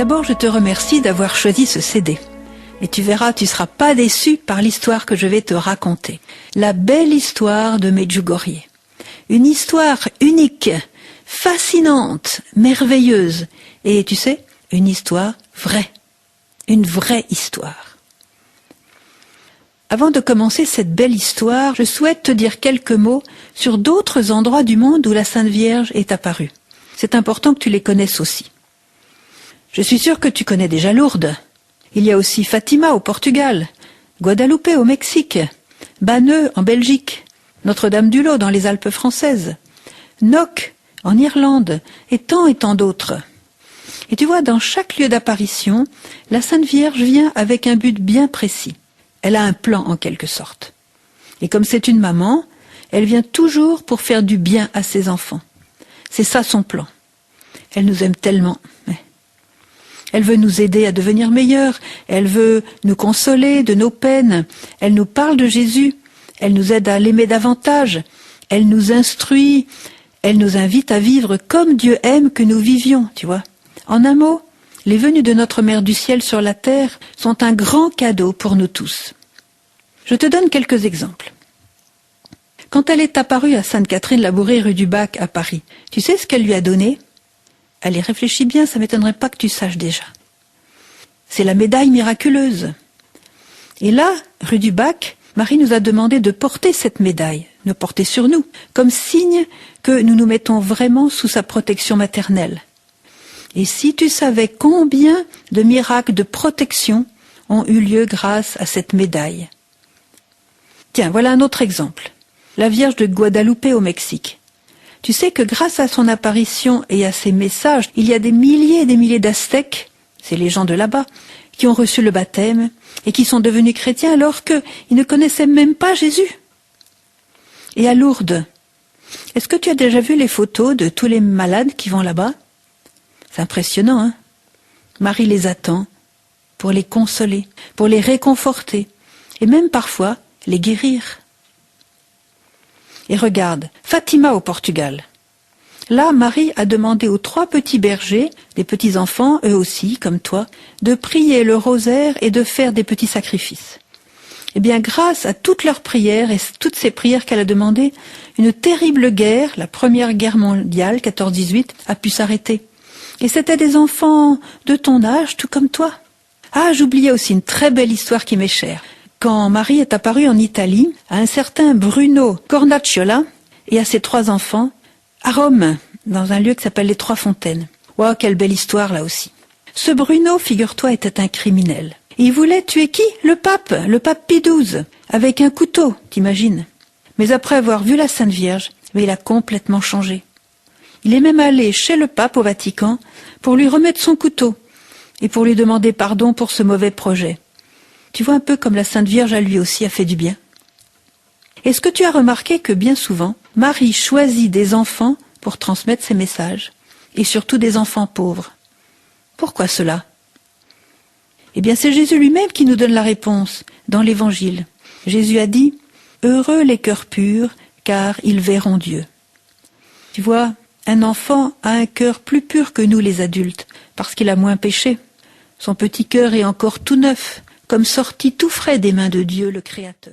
D'abord, je te remercie d'avoir choisi ce CD. Et tu verras, tu ne seras pas déçu par l'histoire que je vais te raconter. La belle histoire de Medjugorje. Une histoire unique, fascinante, merveilleuse. Et tu sais, une histoire vraie. Une vraie histoire. Avant de commencer cette belle histoire, je souhaite te dire quelques mots sur d'autres endroits du monde où la Sainte Vierge est apparue. C'est important que tu les connaisses aussi. Je suis sûre que tu connais déjà Lourdes. Il y a aussi Fatima au Portugal, Guadalupe au Mexique, Banneux en Belgique, Notre-Dame-du-Lot dans les Alpes françaises, Knock en Irlande et tant d'autres. Et tu vois, dans chaque lieu d'apparition, la Sainte Vierge vient avec un but bien précis. Elle a un plan en quelque sorte. Et comme c'est une maman, elle vient toujours pour faire du bien à ses enfants. C'est ça son plan. Elle nous aime tellement. Elle veut nous aider à devenir meilleurs, elle veut nous consoler de nos peines, elle nous parle de Jésus, elle nous aide à l'aimer davantage, elle nous instruit, elle nous invite à vivre comme Dieu aime que nous vivions, tu vois. En un mot, les venues de notre Mère du Ciel sur la terre sont un grand cadeau pour nous tous. Je te donne quelques exemples. Quand elle est apparue à Sainte-Catherine-Labourée rue du Bac à Paris, tu sais ce qu'elle lui a donné ? Allez, réfléchis bien, ça ne m'étonnerait pas que tu saches déjà. C'est la médaille miraculeuse. Et là, rue du Bac, Marie nous a demandé de porter cette médaille, de porter sur nous, comme signe que nous nous mettons vraiment sous sa protection maternelle. Et si tu savais combien de miracles de protection ont eu lieu grâce à cette médaille. Tiens, voilà un autre exemple. La Vierge de Guadalupe au Mexique. Tu sais que grâce à son apparition et à ses messages, il y a des milliers et des milliers d'Aztèques, c'est les gens de là-bas, qui ont reçu le baptême et qui sont devenus chrétiens alors qu'ils ne connaissaient même pas Jésus. Et à Lourdes, est-ce que tu as déjà vu les photos de tous les malades qui vont là-bas ? C'est impressionnant, hein ? Marie les attend pour les consoler, pour les réconforter et même parfois les guérir. Et regarde, Fatima au Portugal. Là, Marie a demandé aux 3 petits bergers, des petits enfants, eux aussi, comme toi, de prier le rosaire et de faire des petits sacrifices. Eh bien, grâce à toutes leurs prières et toutes ces prières qu'elle a demandées, une terrible guerre, la première guerre mondiale, 14-18, a pu s'arrêter. Et c'était des enfants de ton âge, tout comme toi. Ah, j'oubliais aussi une très belle histoire qui m'est chère. Quand Marie est apparue en Italie, à un certain Bruno Cornacciola et à ses 3 enfants, à Rome, dans un lieu qui s'appelle les 3 Fontaines. Waouh, quelle belle histoire là aussi. Ce Bruno, figure-toi, était un criminel. Et il voulait tuer qui ? Le pape Pie XII, avec un couteau, t'imagines. Mais après avoir vu la Sainte Vierge, il a complètement changé. Il est même allé chez le pape au Vatican pour lui remettre son couteau et pour lui demander pardon pour ce mauvais projet. Tu vois un peu comme la Sainte Vierge à lui aussi a fait du bien. Est-ce que tu as remarqué que bien souvent, Marie choisit des enfants pour transmettre ses messages, et surtout des enfants pauvres ? Pourquoi cela ? Eh bien, c'est Jésus lui-même qui nous donne la réponse dans l'Évangile. Jésus a dit « Heureux les cœurs purs, car ils verront Dieu ». Tu vois, un enfant a un cœur plus pur que nous les adultes, parce qu'il a moins péché. Son petit cœur est encore tout neuf, comme sorti tout frais des mains de Dieu le Créateur.